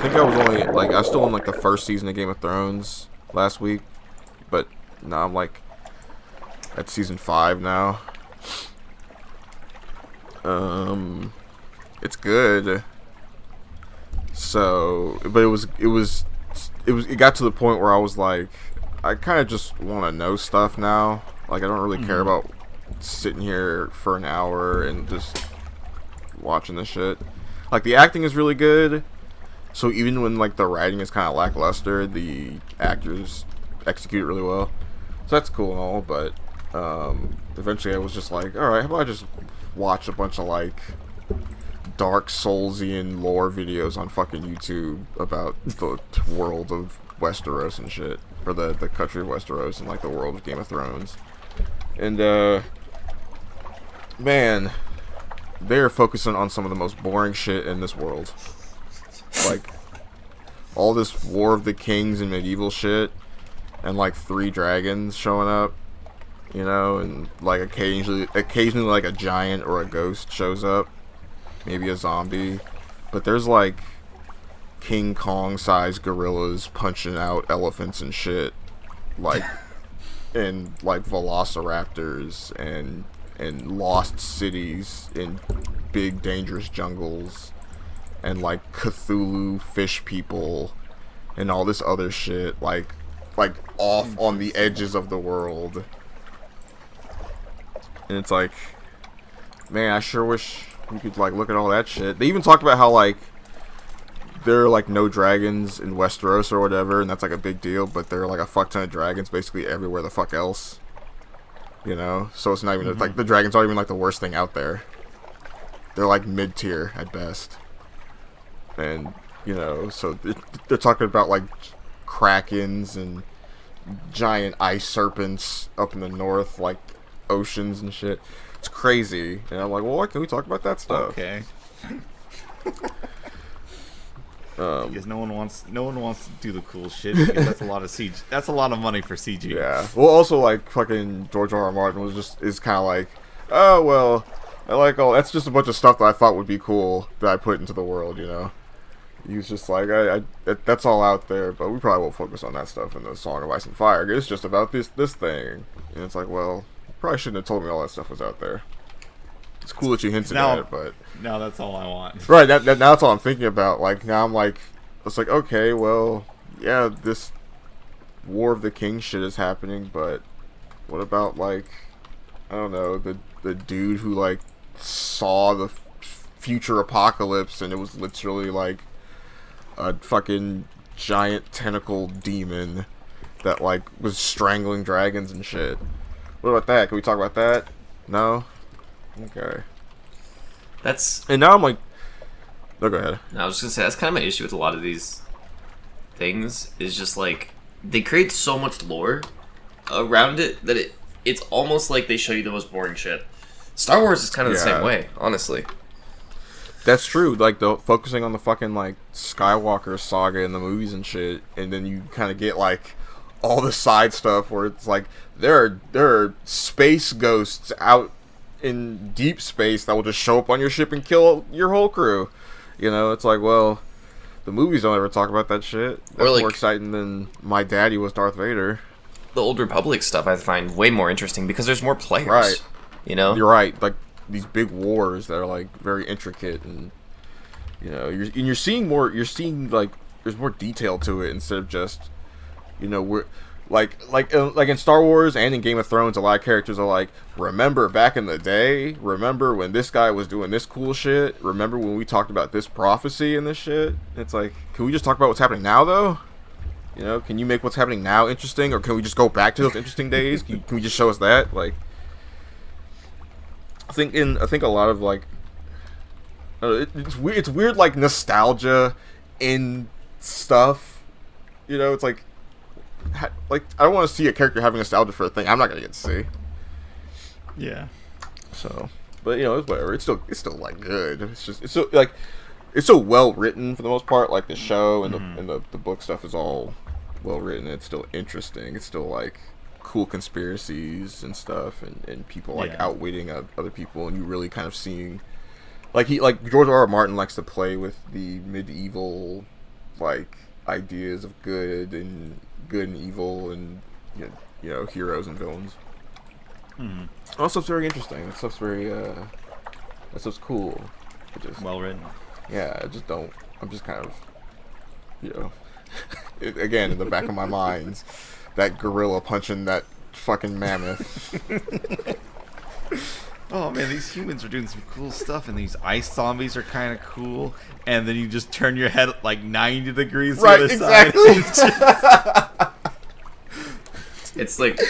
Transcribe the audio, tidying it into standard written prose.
think I was only like I was still in like the first season of Game of Thrones last week, but now I'm like at season 5 now. It's good. So, but it got to the point where I was like, I kind of just want to know stuff now. Like, I don't really care about sitting here for an hour and just watching this shit. Like, the acting is really good. So even when like the writing is kind of lackluster, the actors execute it really well. So that's cool and all, but eventually I was just like, all right, how about I just watch a bunch of like Dark Soulsian lore videos on fucking YouTube about the world of Westeros and shit, or the country of Westeros and like the world of Game of Thrones. And man, they're focusing on some of the most boring shit in this world. Like, all this War of the Kings and medieval shit, and like 3 dragons showing up, you know, and like occasionally like a giant or a ghost shows up, maybe a zombie, but there's like King Kong sized gorillas punching out elephants and shit, like, and like velociraptors and lost cities in big dangerous jungles. And like Cthulhu fish people and all this other shit, like off on the edges of the world. And it's like, man, I sure wish we could like look at all that shit. They even talked about how like there are like no dragons in Westeros or whatever, and that's like a big deal, but there are like a fuck ton of dragons basically everywhere the fuck else. You know? So it's not even like the dragons aren't even like the worst thing out there. They're like mid-tier at best. And, you know, so they're talking about, like, krakens and giant ice serpents up in the north, like, oceans and shit. It's crazy. And I'm like, well, why can't we talk about that stuff? Okay. Because no one wants to do the cool shit, because that's a lot of CG. That's a lot of money for CG. Yeah. Well, also, like, fucking George R. R. Martin is kind of like, oh, well, I like all, that's just a bunch of stuff that I thought would be cool that I put into the world, you know? He was just like, that's all out there, but we probably won't focus on that stuff in the Song of Ice and Fire. It's just about this thing. And it's like, well, you probably shouldn't have told me all that stuff was out there. It's cool that you hinted at it, but now that's all I want. Right, now that's all I'm thinking about. Like, now I'm like, it's like, okay, well, yeah, this War of the King shit is happening, but what about, like, I don't know, the dude who, like, saw the future apocalypse, and it was literally, like, a fucking giant tentacle demon that like was strangling dragons and shit. What about that? Can we talk about that? No? Okay. And now I'm like, no, go ahead. I was just gonna say, that's kind of my issue with a lot of these things, is just like they create so much lore around it that it's almost like they show you the most boring shit. Star Wars is kind of the same way, honestly. That's true. Like, focusing on the fucking, like, Skywalker saga in the movies and shit, and then you kind of get, like, all the side stuff where it's like, there are space ghosts out in deep space that will just show up on your ship and kill your whole crew. You know, it's like, well, the movies don't ever talk about that shit. That's like, more exciting than my daddy was Darth Vader. The Old Republic stuff I find way more interesting because there's more players. Right. You know? You're right. Like, these big wars that are like very intricate, and you know, you're seeing like there's more detail to it instead of just, you know, we're like in Star Wars and in Game of Thrones, a lot of characters are like, remember back in the day, remember when this guy was doing this cool shit, remember when we talked about this prophecy and this shit. It's like, can we just talk about what's happening now though? You know, can you make what's happening now interesting, or can we just go back to those interesting days? Can we just show us that? Like, I think a lot of like, it's weird like nostalgia in stuff, you know. It's like I don't want to see a character having nostalgia for a thing I'm not gonna get to see. Yeah. So, but you know, it's whatever. It's still like good. It's so well written for the most part. Like the show and the book stuff is all well written. It's still interesting. It's still like cool conspiracies and stuff, and people like outwitting other people, and you really kind of seeing like George R. R. Martin likes to play with the medieval like ideas of good and evil and heroes and villains. Mm-hmm. That stuff's very interesting. That stuff's very that stuff's cool. Well written. Yeah, I'm just kind of, again, in the back of my mind, that gorilla punching that fucking mammoth. Oh man, these humans are doing some cool stuff, and these ice zombies are kind of cool. And then you just turn your head like 90 degrees to Right, the other exactly. side. It's like